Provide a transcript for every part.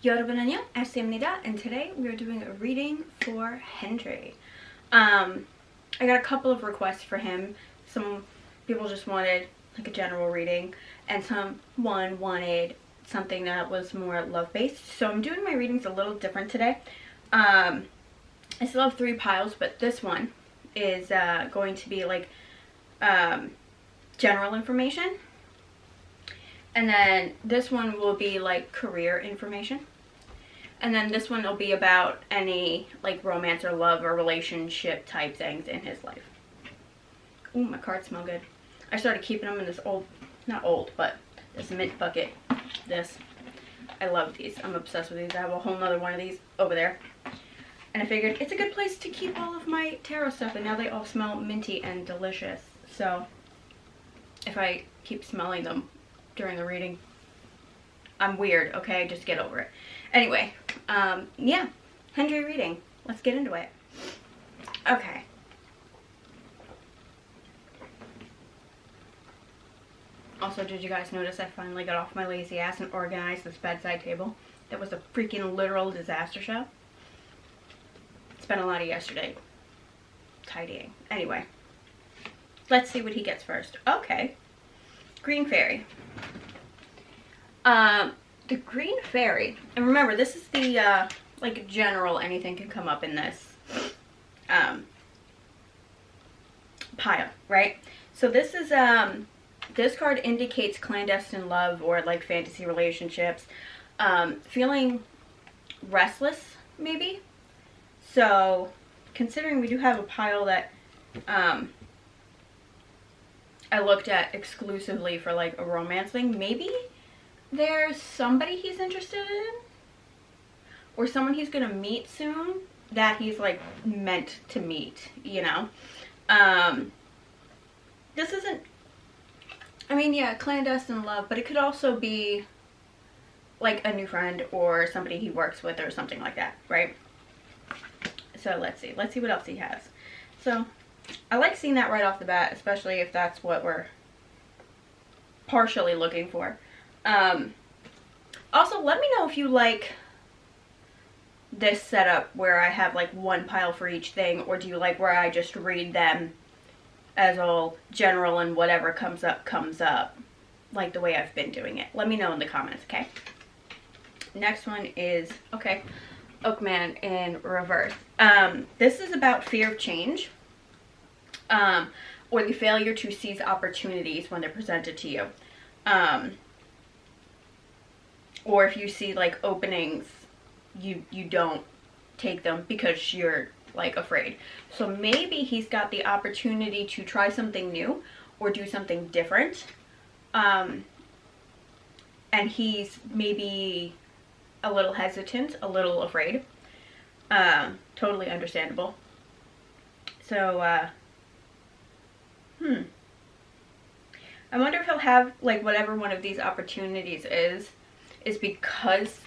여러분은요, Ashley입니다, and today we are doing a reading for Hendery. I got a couple of requests for him. Some people just wanted like a general reading, and someone wanted something that was more love-based. So I'm doing my readings a little different today. I still have 3 piles, but this one is going to be like general information. And then this one will be like career information. And then this one will be about any like romance or love or relationship type things in his life. Ooh, my cards smell good. I started keeping them in this old, not old, but this mint bucket. This. I love these. I'm obsessed with these. I have a whole nother one of these over there. And I figured it's a good place to keep all of my tarot stuff, and now they all smell minty and delicious. So if I keep smelling them during the reading, I'm weird, okay? Just get over it. Anyway, yeah, Hendery reading. Let's get into it. Okay. Also, did you guys notice I finally got off my lazy ass and organized this bedside table? That was a freaking literal disaster show. Spent a lot of yesterday tidying. Anyway, let's see what he gets first. Okay. Green Fairy. The Green Fairy, and remember, this is the, like, general, anything can come up in this, pile, right? So this is, this card indicates clandestine love or, like, fantasy relationships, feeling restless, maybe? So, considering we do have a pile that, I looked at exclusively for, like, a romance thing, maybe there's somebody he's interested in, or someone he's gonna meet soon that he's like meant to meet, you know. This isn't, I mean, yeah, clandestine love, but it could also be like a new friend or somebody he works with or something like that, right? So let's see what else he has. So I like seeing that right off the bat, especially if that's what we're partially looking for. Also, let me know if you like this setup where I have like one pile for each thing, or do you like where I just read them as all general and whatever comes up, like the way I've been doing it. Let me know in the comments, okay? Next one is, okay, Oakman in reverse. This is about fear of change, or the failure to seize opportunities when they're presented to you. Or if you see like openings, you don't take them because you're like afraid. So maybe he's got the opportunity to try something new or do something different. And he's maybe a little hesitant, a little afraid. Totally understandable. So, I wonder if he'll have like whatever one of these opportunities is because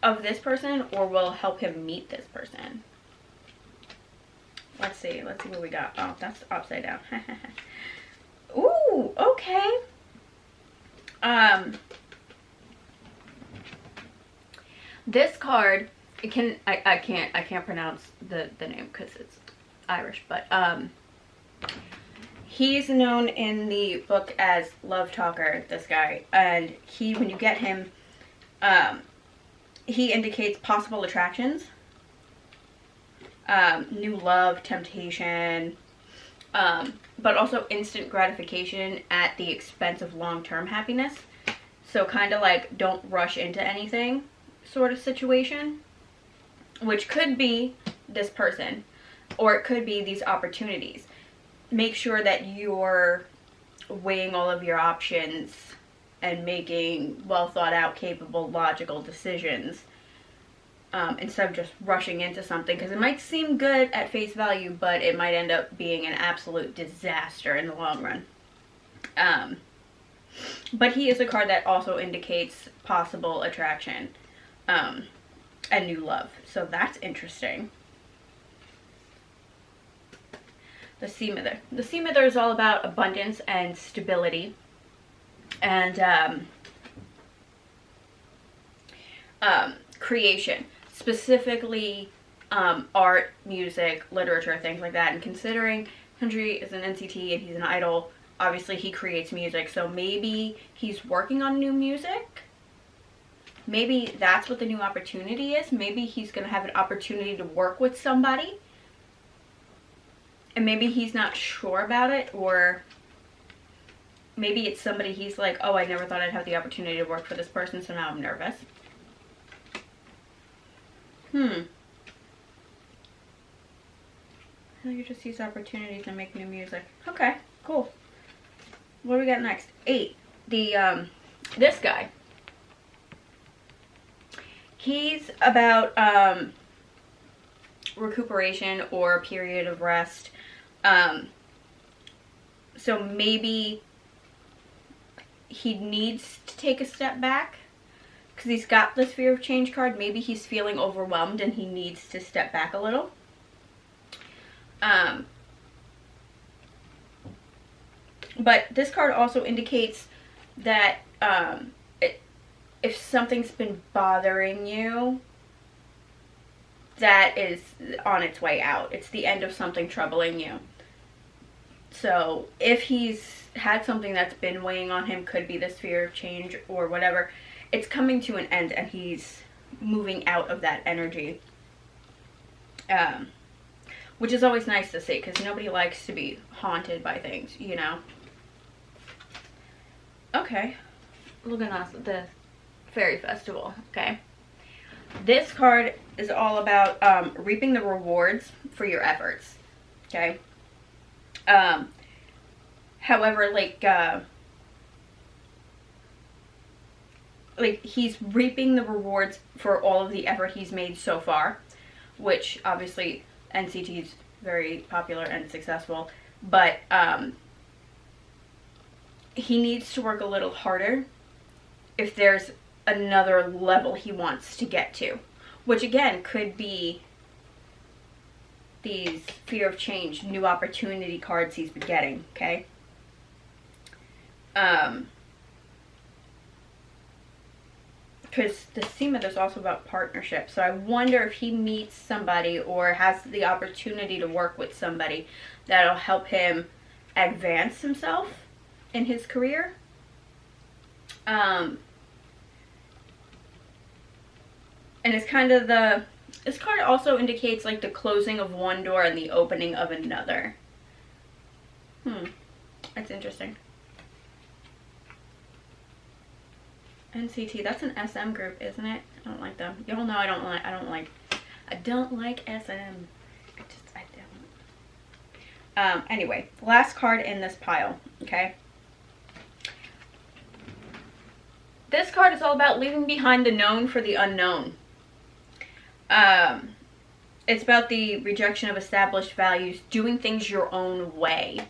of this person, or will help him meet this person. Let's see what we got. Oh, that's upside down. Ooh, okay. This card, I can't pronounce the name because it's Irish, but he's known in the book as Love Talker, this guy, and when you get him, he indicates possible attractions, new love, temptation, but also instant gratification at the expense of long-term happiness. So kind of like don't rush into anything sort of situation, which could be this person, or it could be these opportunities. Make sure that you're weighing all of your options and making well thought out, capable, logical decisions, instead of just rushing into something, because it might seem good at face value, but it might end up being an absolute disaster in the long run. But he is a card that also indicates possible attraction, and new love, so that's interesting. The Sea Mither. The Sea Mither is all about abundance and stability, and creation, specifically art, music, literature, things like that. And considering Hendery is an NCT and he's an idol, obviously he creates music, so maybe he's working on new music. Maybe that's what the new opportunity is. Maybe he's going to have an opportunity to work with somebody, and maybe he's not sure about it, or maybe it's somebody he's like, oh, I never thought I'd have the opportunity to work for this person, so now I'm nervous. I think you just use opportunities and make new music. Okay, cool. What do we got next? 8. This guy. He's about recuperation or a period of rest. So maybe he needs to take a step back because he's got this fear of change card. Maybe he's feeling overwhelmed and he needs to step back a little. But this card also indicates that if something's been bothering you, that is on its way out. It's the end of something troubling you. So if he's had something that's been weighing on him, could be this fear of change or whatever, it's coming to an end and he's moving out of that energy. Which is always nice to see, because nobody likes to be haunted by things, you know? Okay. Looking at the Fairy Festival, okay? This card is all about reaping the rewards for your efforts, okay? However, like he's reaping the rewards for all of the effort he's made so far, which obviously NCT is very popular and successful, but he needs to work a little harder if there's another level he wants to get to, which again could be these fear of change, new opportunity cards he's been getting, okay? Because the theme of this is also about partnership, so I wonder if he meets somebody or has the opportunity to work with somebody that'll help him advance himself in his career. And it's kind of this card also indicates like the closing of one door and the opening of another. That's interesting. NCT, that's an SM group, isn't it? I don't like them. Y'all know I don't like SM. I don't. Anyway, last card in this pile, okay? This card is all about leaving behind the known for the unknown. It's about the rejection of established values, doing things your own way.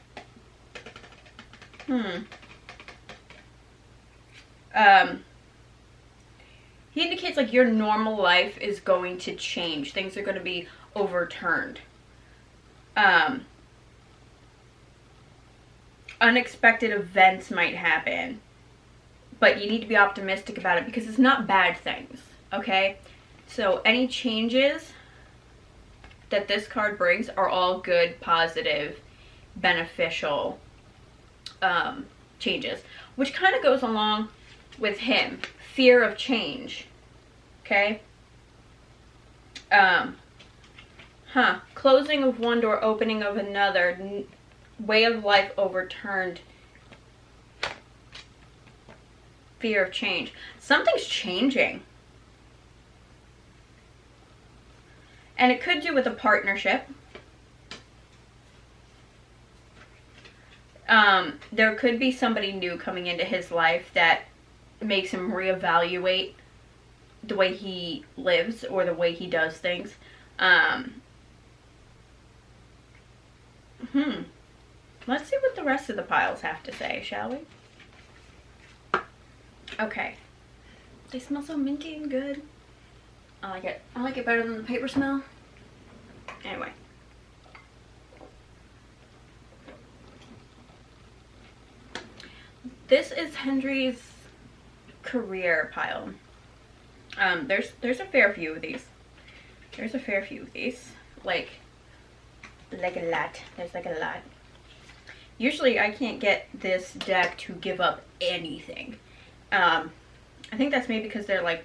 He indicates like your normal life is going to change. Things are going to be overturned. Unexpected events might happen. But you need to be optimistic about it because it's not bad things, okay? So any changes that this card brings are all good, positive, beneficial changes. Which kind of goes along with him. Fear of change, okay? Closing of one door, opening of another, way of life overturned, fear of change. Something's changing. And it could do with a partnership. There could be somebody new coming into his life that makes him reevaluate the way he lives or the way he does things. Let's see what the rest of the piles have to say, shall we? Okay. They smell so minty and good. I like it. I like it better than the paper smell. Anyway. This is Hendery's career pile. There's a fair few of these. There's a fair few of these. Like a lot. There's like a lot. Usually I can't get this deck to give up anything. I think that's maybe because they're like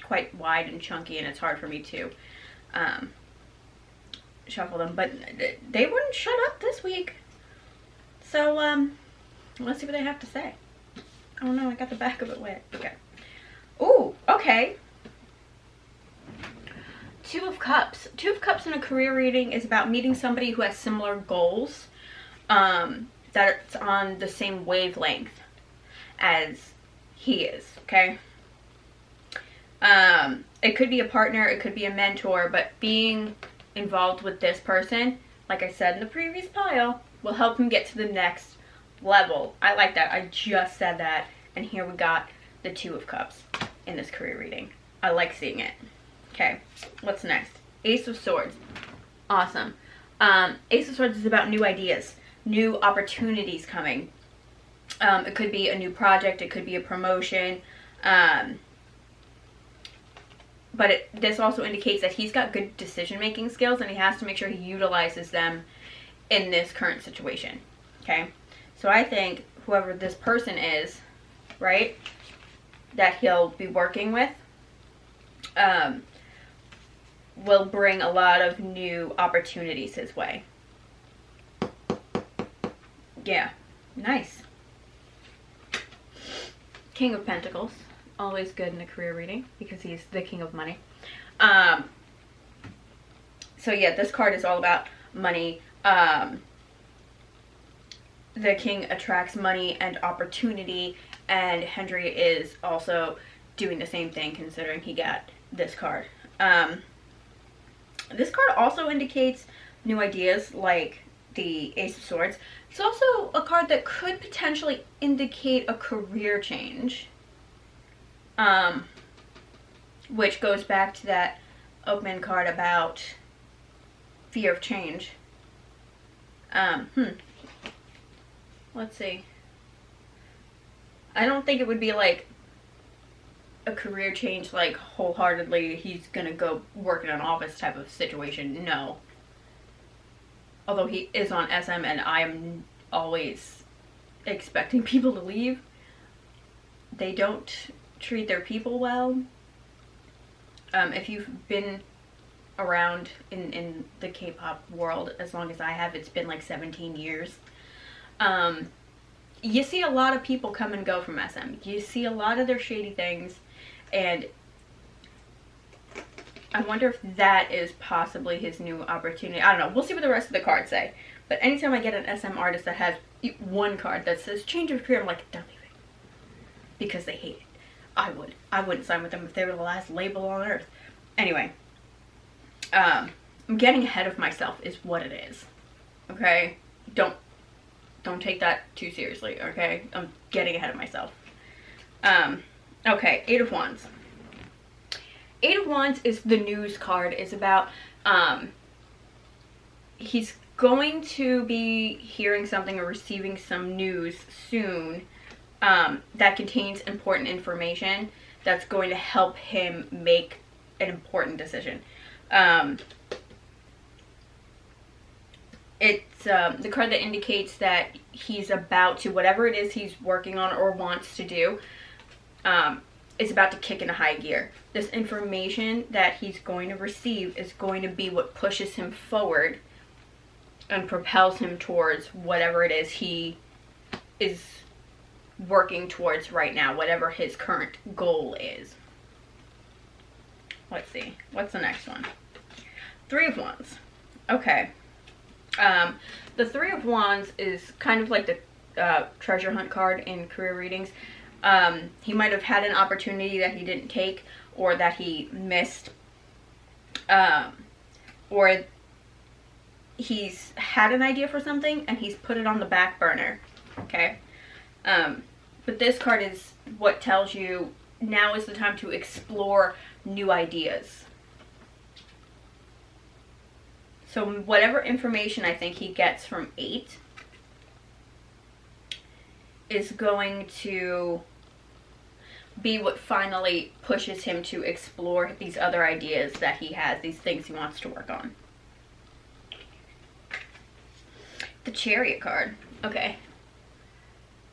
quite wide and chunky and it's hard for me to shuffle them. But they wouldn't shut up this week. So let's see what they have to say. Oh no, I got the back of it wet. Okay. Ooh, okay. Two of Cups. Two of Cups in a career reading is about meeting somebody who has similar goals. That's on the same wavelength as he is, okay? It could be a partner, it could be a mentor, but being involved with this person, like I said in the previous pile, will help him get to the next level. I like that. I just said that, and here we got the Two of Cups in this career reading. I like seeing it. Okay, what's next? Ace of Swords. Awesome. Ace of Swords is about new ideas, new opportunities coming. It could be a new project, it could be a promotion, but this also indicates that he's got good decision-making skills and he has to make sure he utilizes them in this current situation, okay? So I think whoever this person is, right, that he'll be working with, will bring a lot of new opportunities his way. Yeah, nice. King of Pentacles, always good in a career reading because he's the king of money. So yeah, this card is all about money. The king attracts money and opportunity, and Hendery is also doing the same thing considering he got this card. This card also indicates new ideas like the Ace of Swords. It's also a card that could potentially indicate a career change. Which goes back to that Oakman card about fear of change. Let's see. I don't think it would be like a career change, like wholeheartedly he's gonna go work in an office type of situation. No. Although he is on SM and I'm always expecting people to leave. They don't treat their people well. If you've been around in the K-pop world as long as I have, it's been like 17 years. You see a lot of people come and go from SM. You see a lot of their shady things, and I wonder if that is possibly his new opportunity. I don't know. We'll see what the rest of the cards say. But anytime I get an SM artist that has one card that says change of career, I'm like, they're leaving. Because they hate it. I wouldn't sign with them if they were the last label on earth. Anyway. I'm getting ahead of myself is what it is. Okay? Don't take that too seriously, okay? I'm getting ahead of myself. Okay, Eight of Wands. Eight of Wands is the news card. It's about, he's going to be hearing something or receiving some news soon that contains important information that's going to help him make an important decision. It's the card that indicates that he's about to, whatever it is he's working on or wants to do, is about to kick into high gear. This information that he's going to receive is going to be what pushes him forward and propels him towards whatever it is he is working towards right now, whatever his current goal is. Let's see. What's the next one? Three of Wands. Okay. The Three of Wands is kind of like the treasure hunt card in career readings. He might have had an opportunity that he didn't take or that he missed. Or he's had an idea for something and he's put it on the back burner. Okay? But this card is what tells you now is the time to explore new ideas. So whatever information I think he gets from 8 is going to be what finally pushes him to explore these other ideas that he has, these things he wants to work on. The Chariot card. Okay.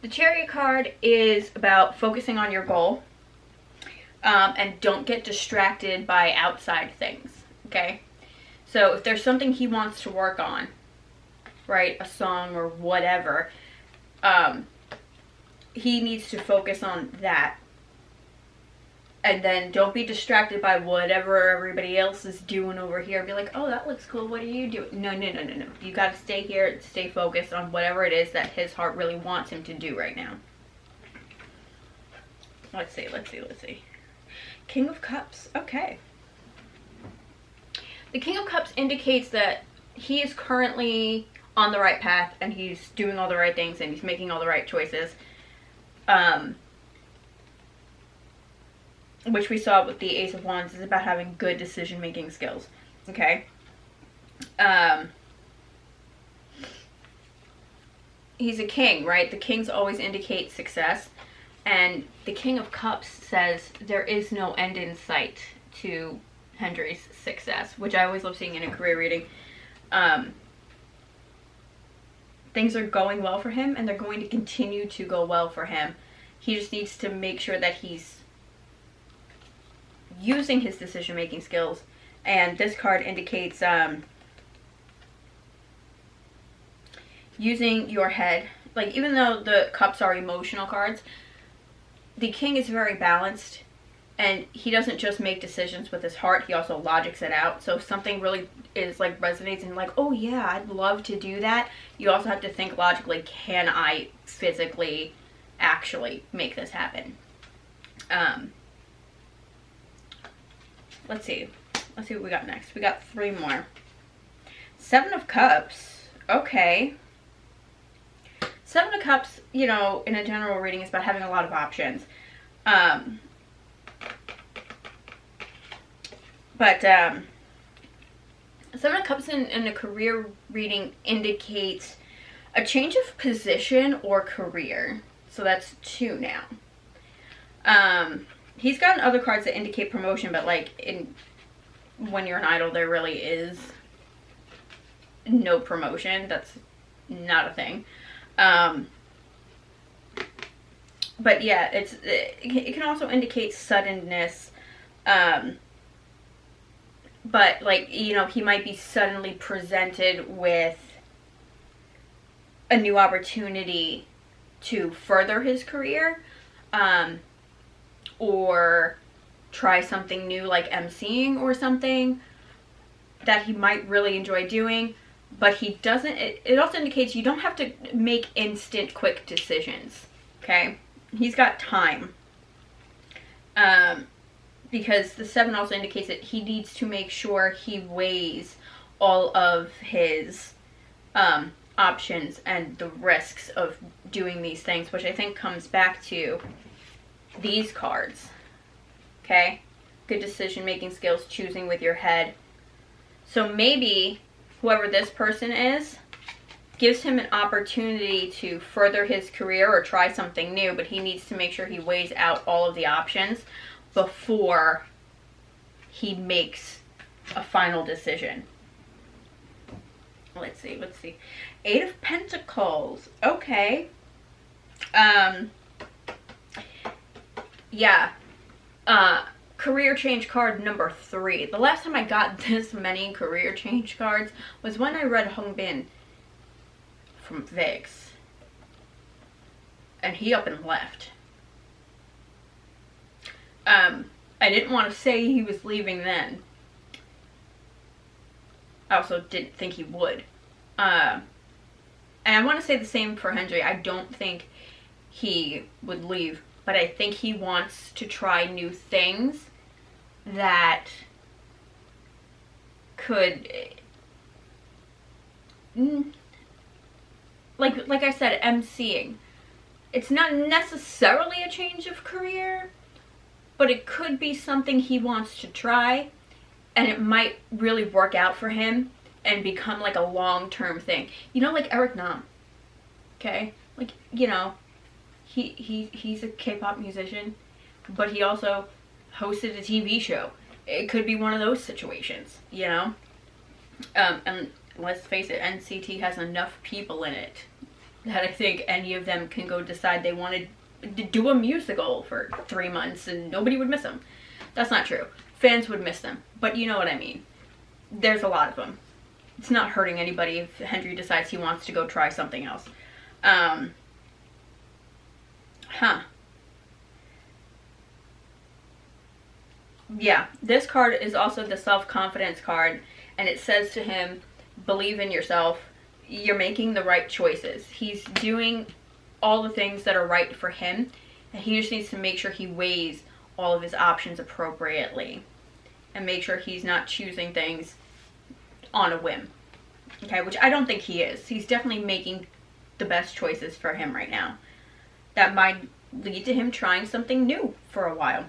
The Chariot card is about focusing on your goal, and don't get distracted by outside things, okay? So if there's something he wants to work on, right, a song or whatever, he needs to focus on that. And then don't be distracted by whatever everybody else is doing over here. Be like, oh, that looks cool. What are you doing? No. You got to stay here, stay focused on whatever it is that his heart really wants him to do right now. Let's see. King of Cups. Okay. The King of Cups indicates that he is currently on the right path and he's doing all the right things and he's making all the right choices. Which we saw with the Ace of Wands is about having good decision-making skills. Okay? He's a king, right? The kings always indicate success. And the King of Cups says there is no end in sight to Hendery's success, which I always love seeing in a career reading. Things are going well for him, and they're going to continue to go well for him. He just needs to make sure that he's using his decision-making skills. And this card indicates using your head. Like, even though the cups are emotional cards, the king is very balanced, and he doesn't just make decisions with his heart, he also logics it out. So if something really is like resonates and like, oh yeah, I'd love to do that, you also have to think logically, can I physically actually make this happen? Let's see what we got next. We got 3 more. 7 of Cups. Okay. 7 of Cups, you know, in a general reading is about having a lot of options. But 7 of Cups in a career reading indicates a change of position or career. So that's 2 now. He's gotten other cards that indicate promotion, but like when you're an idol, there really is no promotion. That's not a thing. But yeah, it can also indicate suddenness. But like, you know, he might be suddenly presented with a new opportunity to further his career. Or try something new like emceeing or something that he might really enjoy doing, but he doesn't. It also indicates you don't have to make instant quick decisions, okay? He's got time. Because the 7 also indicates that he needs to make sure he weighs all of his options and the risks of doing these things, which I think comes back to these cards, okay? Good decision-making skills, choosing with your head. So maybe whoever this person is gives him an opportunity to further his career or try something new, but he needs to make sure he weighs out all of the options before he makes a final decision. Let's see. 8 of Pentacles. Okay. Yeah. Career change card number 3. The last time I got this many career change cards was when I read Hungbin from Vix. And he up and left. I didn't want to say he was leaving then. I also didn't think he would. And I want to say the same for Hendery. I don't think he would leave, but I think he wants to try new things that could, like I said, emceeing. It's not necessarily a change of career, but it could be something he wants to try, and it might really work out for him and become like a long-term thing. You know, like Eric Nam, okay? Like, you know, he's a K-pop musician, but he also hosted a TV show. It could be one of those situations, you know? And let's face it, NCT has enough people in it that I think any of them can go decide they wanted to do a musical for 3 months and nobody would miss them. That's not true. Fans would miss them, but you know what I mean. There's a lot of them. It's not hurting anybody if Hendery decides he wants to go try something else. Yeah, this card is also the self-confidence card, and it says to him, believe in yourself. You're making the right choices. He's doing all the things that are right for him, and he just needs to make sure he weighs all of his options appropriately and make sure he's not choosing things on a whim. Okay, which I don't think he is. He's definitely making the best choices for him right now. That might lead to him trying something new for a while.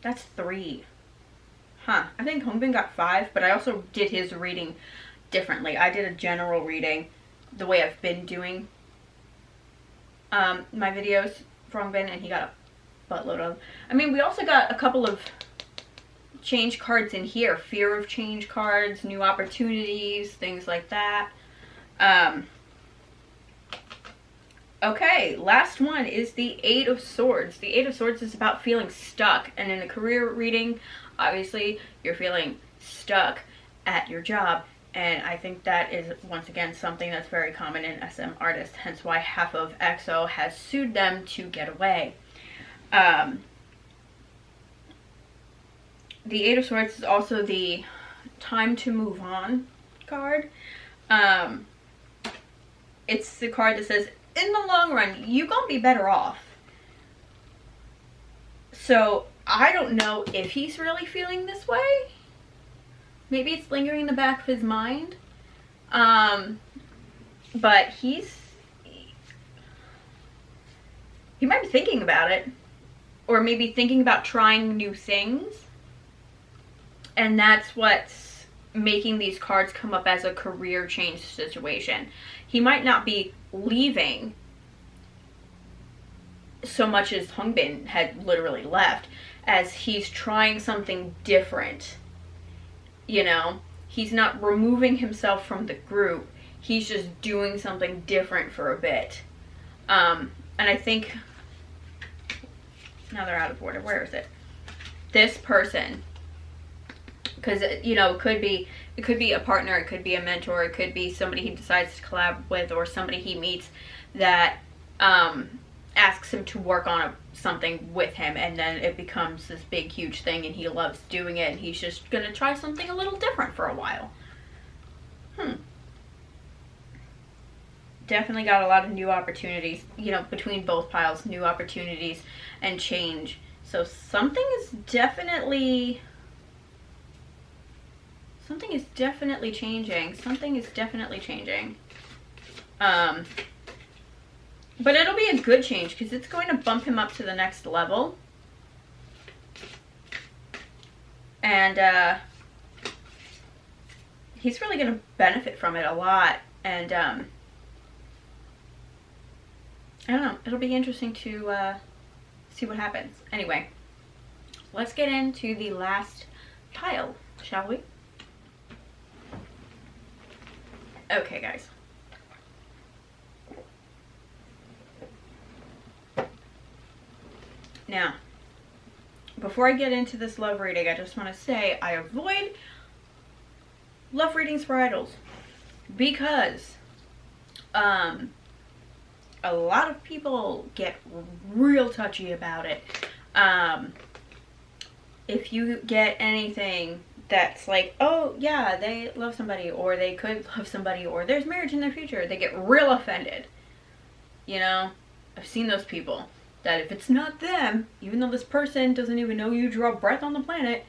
That's 3. I think Hongbin got 5, but I also did his reading differently. I did a general reading the way I've been doing my videos for Hongbin, and he got a buttload of them. I mean, we also got a couple of change cards in here. Fear of change cards, new opportunities, things like that. Okay, last one is the 8 of Swords. The 8 of Swords is about feeling stuck. And in a career reading, obviously, you're feeling stuck at your job. And I think that is, once again, something that's very common in SM artists. Hence why half of EXO has sued them to get away. The 8 of Swords is also the time to move on card. It's the card that says, in the long run, you gonna be better off. So, I don't know if he's really feeling this way. Maybe it's lingering in the back of his mind. But he might be thinking about it. Or maybe thinking about trying new things. And that's what's making these cards come up as a career change situation. He might not be leaving so much as Hongbin had literally left, as he's trying something different. You know, he's not removing himself from the group. He's just doing something different for a bit. And I think, now they're out of order. Where is it? This person, because, you know, it could be a partner, it could be a mentor, it could be somebody he decides to collab with, or somebody he meets that asks him to work on something with him, and then it becomes this big huge thing and he loves doing it and he's just gonna try something a little different for a while. Definitely got a lot of new opportunities, you know, between both piles, new opportunities and change. So something is definitely changing. Something is definitely changing. But it'll be a good change because it's going to bump him up to the next level. And he's really going to benefit from it a lot. And I don't know. It'll be interesting to see what happens. Anyway, let's get into the last pile, shall we? Okay, guys. Now, before I get into this love reading, I just want to say I avoid love readings for idols because a lot of people get real touchy about it. If you get anything that's like, oh yeah, they love somebody, or they could love somebody, or there's marriage in their future, they get real offended. You know, I've seen those people that if it's not them, even though this person doesn't even know you draw breath on the planet,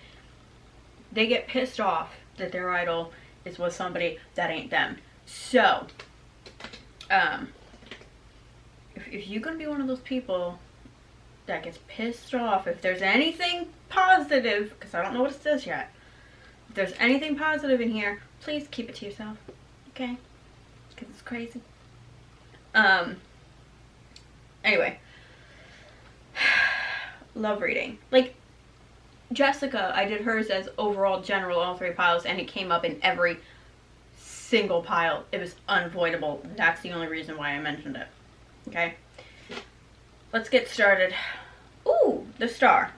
they get pissed off that their idol is with somebody that ain't them. So, if you're gonna be one of those people that gets pissed off, if there's anything positive, because I don't know what it says yet, if there's anything positive in here, please keep it to yourself, okay? Because it's crazy. Anyway, love reading. Like, Jessica, I did hers as overall general, all 3 piles, and it came up in every single pile. It was unavoidable. That's the only reason why I mentioned it. Okay? Let's get started. Ooh, the star.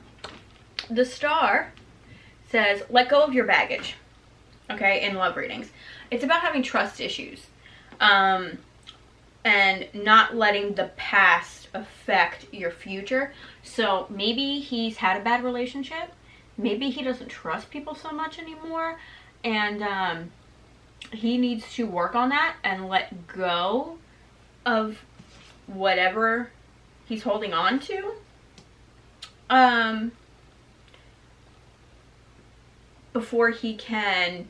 The star says, let go of your baggage. Okay, in love readings. It's about having trust issues. And not letting the past affect your future. So maybe he's had a bad relationship. Maybe he doesn't trust people so much anymore. And he needs to work on that and let go of whatever he's holding on to. Before he can,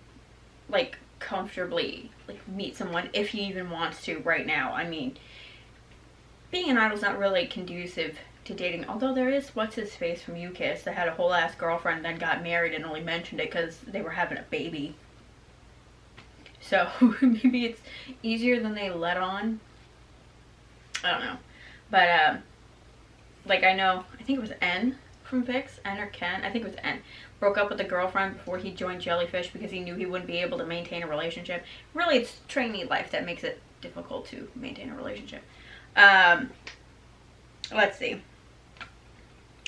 like, comfortably, like, meet someone, if he even wants to right now. I mean, being an idol's not really conducive to dating, although there is what's-his-face from UKISS that had a whole ass girlfriend, then got married and only mentioned it because they were having a baby. So, maybe it's easier than they let on. I don't know. But, like, I know, I think it was N from Vix, N or Ken, I think it was N, broke up with a girlfriend before he joined Jellyfish because he knew he wouldn't be able to maintain a relationship. Really, it's trainee life that makes it difficult to maintain a relationship. Let's see.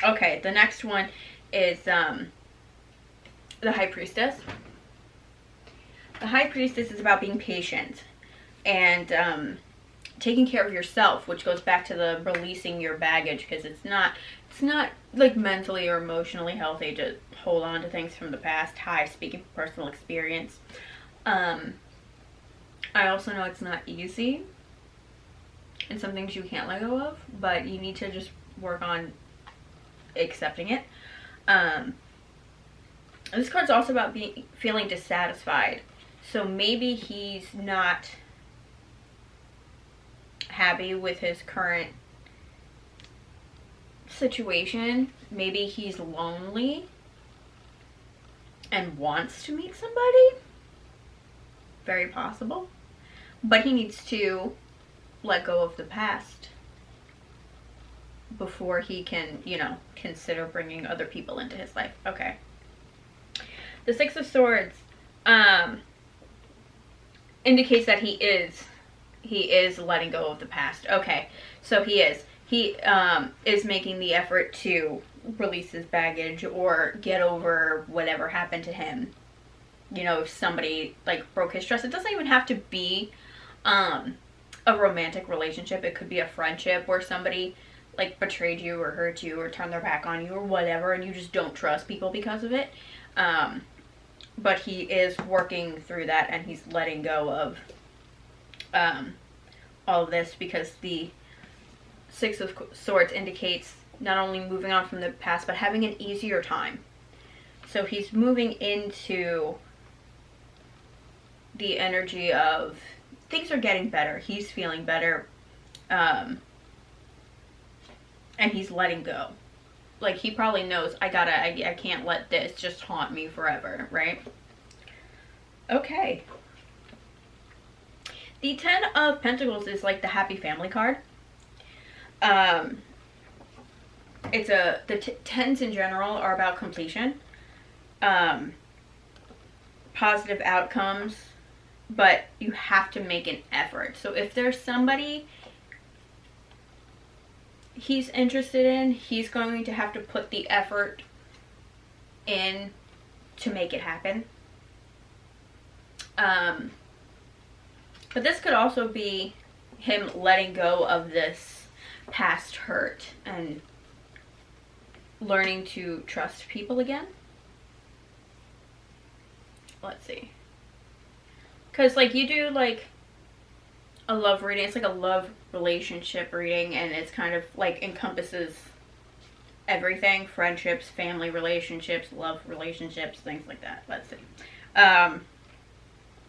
Okay, the next one is the High Priestess. The High Priestess is about being patient and taking care of yourself, which goes back to the releasing your baggage, because it's not like mentally or emotionally healthy to hold on to things from the past. Hi, speaking from personal experience. I also know it's not easy and some things you can't let go of, but you need to just work on accepting it. This card's also about feeling dissatisfied. So maybe he's not happy with his current situation. Maybe he's lonely and wants to meet somebody. Very possible. But he needs to let go of the past before he can, you know, consider bringing other people into his life. Okay. The Six of Swords indicates that he is letting go of the past. Okay. So he is making the effort to release his baggage or get over whatever happened to him. You know, if somebody, like, broke his trust. It doesn't even have to be a romantic relationship. It could be a friendship where somebody, like, betrayed you or hurt you or turned their back on you or whatever, and you just don't trust people because of it. But he is working through that, and he's letting go of all of this, because the Six of Swords indicates not only moving on from the past, but having an easier time. So he's moving into the energy of things are getting better. He's feeling better. And he's letting go. Like, he probably knows, I can't let this just haunt me forever, right? Okay. The Ten of Pentacles is like the happy family card. The tens in general are about completion, positive outcomes, but you have to make an effort. So if there's somebody he's interested in, he's going to have to put the effort in to make it happen. But this could also be him letting go of this past hurt and learning to trust people again. Let's see. Because, like, you do, like, a love reading. It's like a love relationship reading, and it's kind of, like, encompasses everything. Friendships, family relationships, love relationships, things like that. Let's see.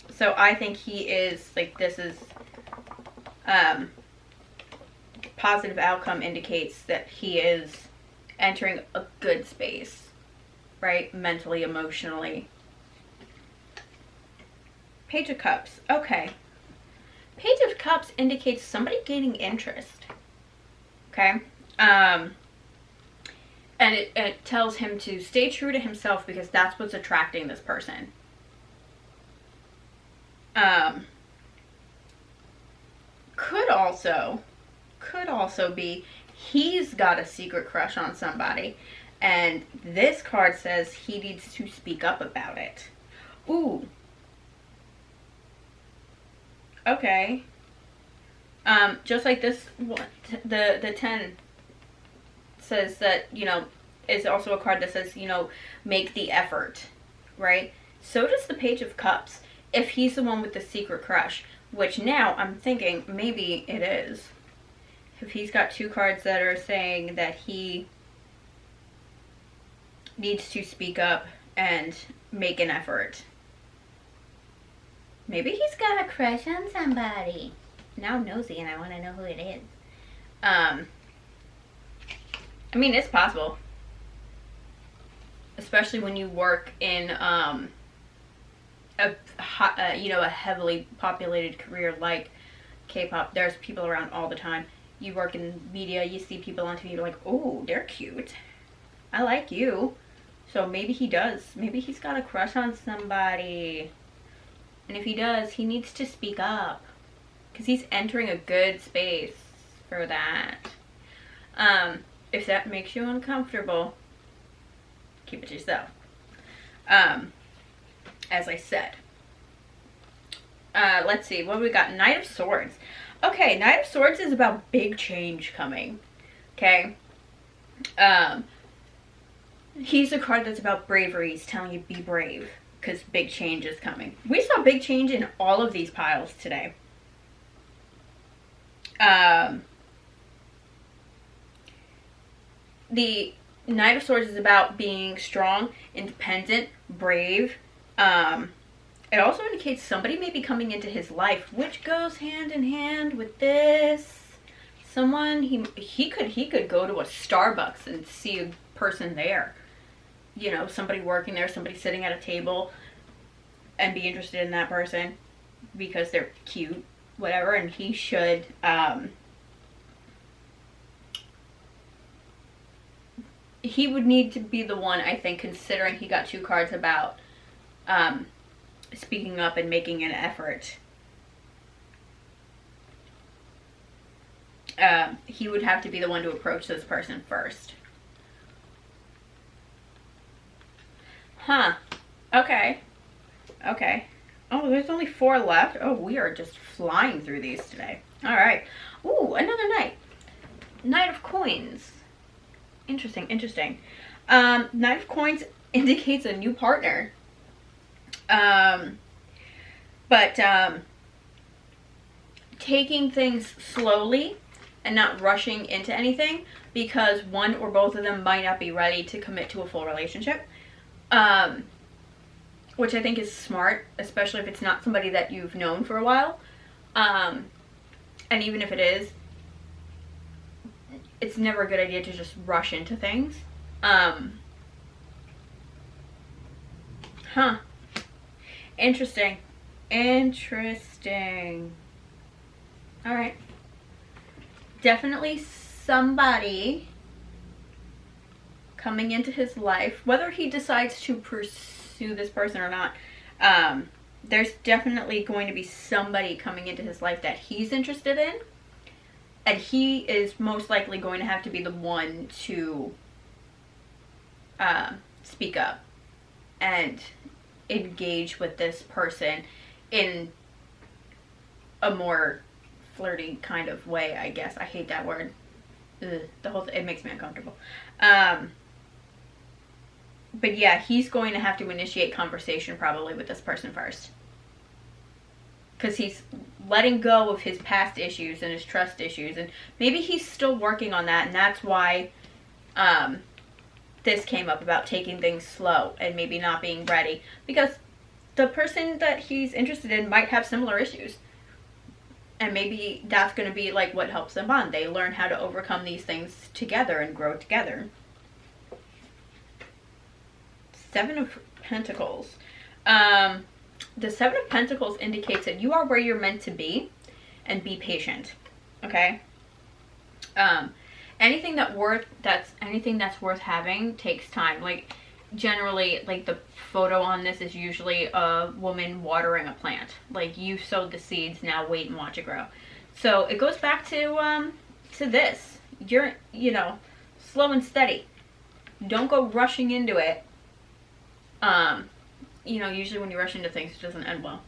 So I think he is, like, this is, positive outcome indicates that he is entering a good space, right? Mentally, emotionally. Page of Cups. Okay. Page of Cups indicates somebody gaining interest. Okay. And And it tells him to stay true to himself because that's what's attracting this person. Could also be he's got a secret crush on somebody, and this card says he needs to speak up about it. Ooh. Okay. Just like this one, the 10 says that, you know, is also a card that says, you know, make the effort, right? So does the Page of Cups, if he's the one with the secret crush, which now I'm thinking maybe it is. If he's got 2 cards that are saying that he needs to speak up and make an effort. Maybe he's got a crush on somebody. Now I'm nosy and I want to know who it is. I mean, it's possible. Especially when you work in a heavily populated career like K-pop. There's people around all the time. You work in media, you see people on TV, you're like, oh, they're cute. I like you. So maybe he does. Maybe he's got a crush on somebody. And if he does, he needs to speak up. Because he's entering a good space for that. If that makes you uncomfortable, keep it to yourself. As I said. Let's see, what have we got? Knight of Swords. Okay, Knight of Swords is about big change coming. Okay? He's a card that's about bravery. He's telling you be brave. Because big change is coming. We saw big change in all of these piles today. The Knight of Swords is about being strong, independent, brave. It also indicates somebody may be coming into his life, which goes hand in hand with this. Someone, he could go to a Starbucks and see a person there. You know, somebody working there, somebody sitting at a table, and be interested in that person because they're cute, whatever, and he should, he would need to be the one, I think, considering he got 2 cards about, speaking up and making an effort. He would have to be the one to approach this person first. Huh. Okay. Okay. Oh, there's only 4 left. Oh, we are just flying through these today. Alright. Ooh, another knight. Knight of Coins. Interesting, interesting. Knight of Coins indicates a new partner. Taking things slowly and not rushing into anything because one or both of them might not be ready to commit to a full relationship. Which I think is smart, especially if it's not somebody that you've known for a while. And even if it is, it's never a good idea to just rush into things. Huh. Interesting. Interesting. Alright. Definitely somebody coming into his life, whether he decides to pursue this person or not, there's definitely going to be somebody coming into his life that he's interested in, and he is most likely going to have to be the one to speak up and engage with this person in a more flirty kind of way, I guess. I hate that word. Ugh, it makes me uncomfortable. But yeah, he's going to have to initiate conversation probably with this person first. Because he's letting go of his past issues and his trust issues. And maybe he's still working on that. And that's why this came up about taking things slow and maybe not being ready. Because the person that he's interested in might have similar issues. And maybe that's going to be like what helps them bond. They learn how to overcome these things together and grow together. 7 of Pentacles. The 7 of Pentacles indicates that you are where you're meant to be and be patient. Okay? anything that's worth having takes time. Like, generally, like, the photo on this is usually a woman watering a plant. Like, you sowed the seeds, now wait and watch it grow. So it goes back to this. You're, you know, slow and steady. Don't go rushing into it. You know, usually when you rush into things, it doesn't end well.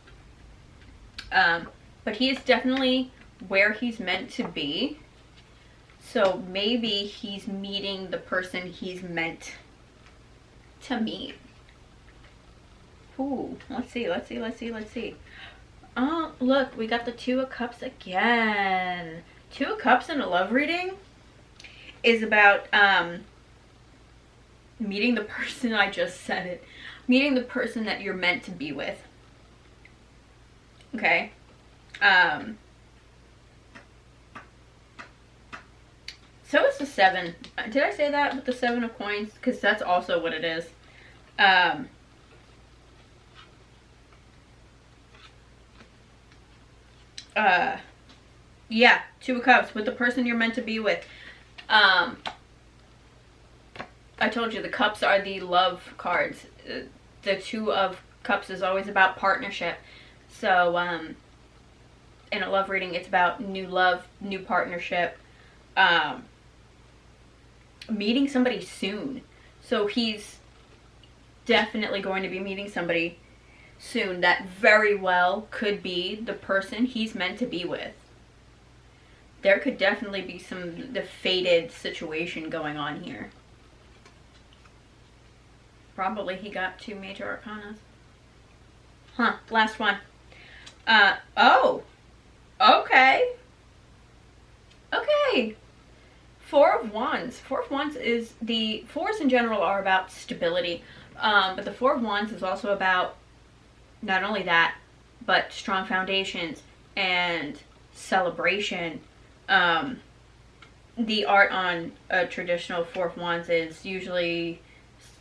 But he is definitely where he's meant to be. So maybe he's meeting the person he's meant to meet. Ooh, let's see. Oh, look, we got the Two of Cups again. Two of Cups in a love reading is about meeting the person, I just said it, meeting the person that you're meant to be with. Okay. So is the 7. Did I say that with the 7 of Coins? Because that's also what it is. Yeah, Two of Cups with the person you're meant to be with. I told you the cups are the love cards. The Two of Cups is always about partnership. So, in a love reading, it's about new love, new partnership, meeting somebody soon. So he's definitely going to be meeting somebody soon that very well could be the person he's meant to be with. There could definitely be the fated situation going on here. Probably he got 2 major arcanas. Huh, last one. Oh. Okay. Okay. 4 of Wands. 4 of Wands is the... 4s in general are about stability. But the 4 of Wands is also about not only that, but strong foundations and celebration. The art on a traditional 4 of Wands is usually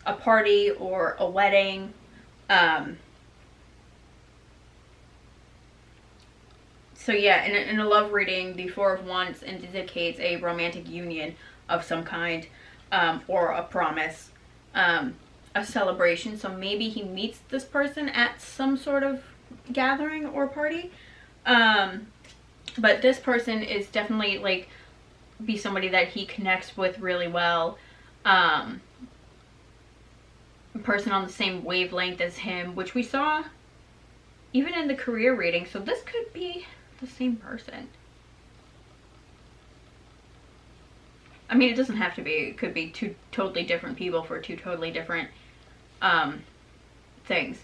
a party or a wedding. So yeah, in a love reading, the 4 of Wands indicates a romantic union of some kind, or a promise, a celebration. So maybe he meets this person at some sort of gathering or party. But this person is definitely, like, be somebody that he connects with really well. A person on the same wavelength as him, which we saw even in the career reading. So this could be the same person. I mean, it doesn't have to be. It could be 2 totally different people for 2 totally different things.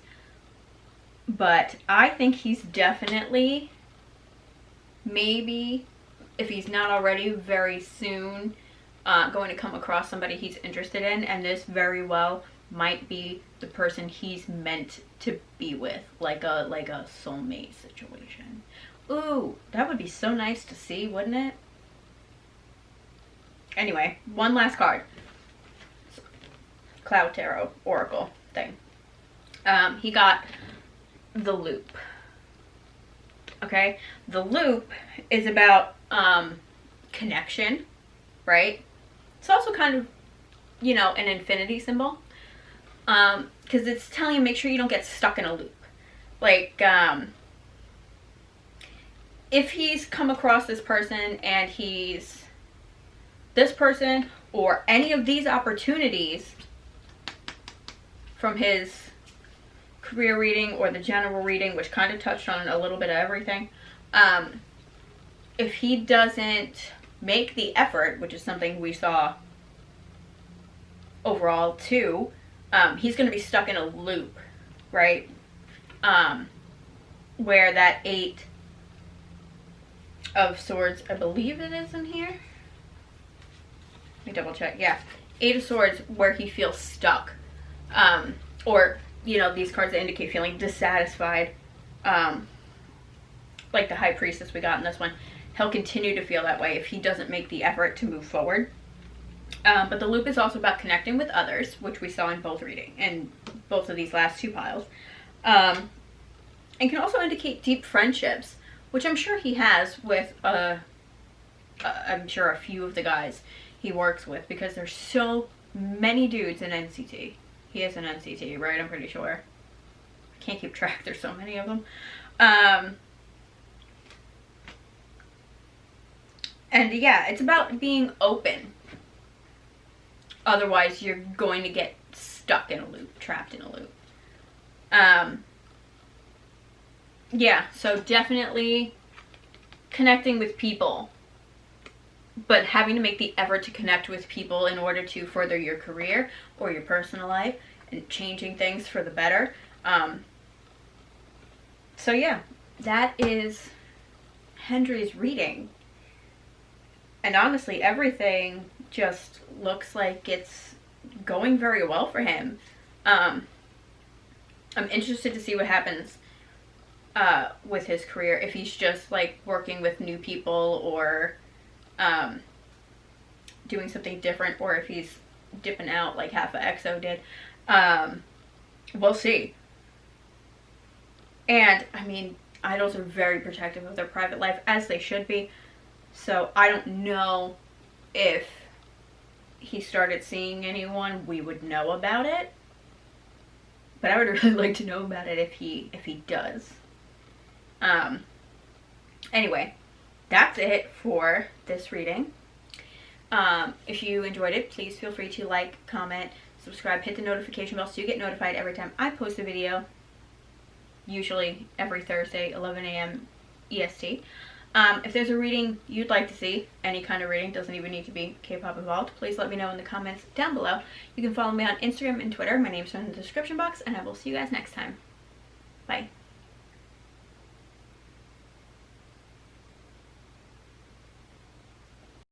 But I think he's definitely, maybe, if he's not already, very soon going to come across somebody he's interested in, and this very well might be the person he's meant to be with, like a soulmate situation. Ooh, that would be so nice to see, wouldn't it? Anyway, one last card. Cloud Tarot Oracle thing. He got the Loop. Okay? The Loop is about connection, right? It's also kind of, you know, an infinity symbol. Because it's telling you, make sure you don't get stuck in a loop. Like, if he's come across this person and he's this person or any of these opportunities from his career reading or the general reading, which kind of touched on a little bit of everything, if he doesn't make the effort, which is something we saw overall too, he's going to be stuck in a loop, right? Where that 8 of Swords, I believe it is in here. Let me double check. Yeah, 8 of Swords, where he feels stuck. Or, you know, these cards that indicate feeling dissatisfied. Like the High Priestess we got in this one. He'll continue to feel that way if he doesn't make the effort to move forward. But the Loop is also about connecting with others, which we saw in both reading, and both of these last 2 piles. And can also indicate deep friendships, which I'm sure he has with, I'm sure a few of the guys he works with, because there's so many dudes in NCT. He is an NCT, right? I'm pretty sure. I can't keep track. There's so many of them. And yeah, it's about being open. Otherwise, you're going to get stuck in a loop, trapped in a loop. Yeah, so definitely connecting with people, but having to make the effort to connect with people in order to further your career or your personal life and changing things for the better. So yeah, that is Hendery's reading. And honestly, everything just looks like it's going very well for him. I'm interested to see what happens with his career, if he's just like working with new people or doing something different, or if he's dipping out like half of EXO did. We'll see. And I mean, idols are very protective of their private life, as they should be. So I don't know if he started seeing anyone, we would know about it. But I would really like to know about it if he does. Anyway, that's it for this reading. If you enjoyed it, please feel free to like, comment, subscribe, hit the notification bell so you get notified every time I post a video. Usually every Thursday, 11 a.m. EST. If there's a reading you'd like to see, any kind of reading, doesn't even need to be K-pop involved, please let me know in the comments down below. You can follow me on Instagram and Twitter. My name's in the description box, and I will see you guys next time. Bye.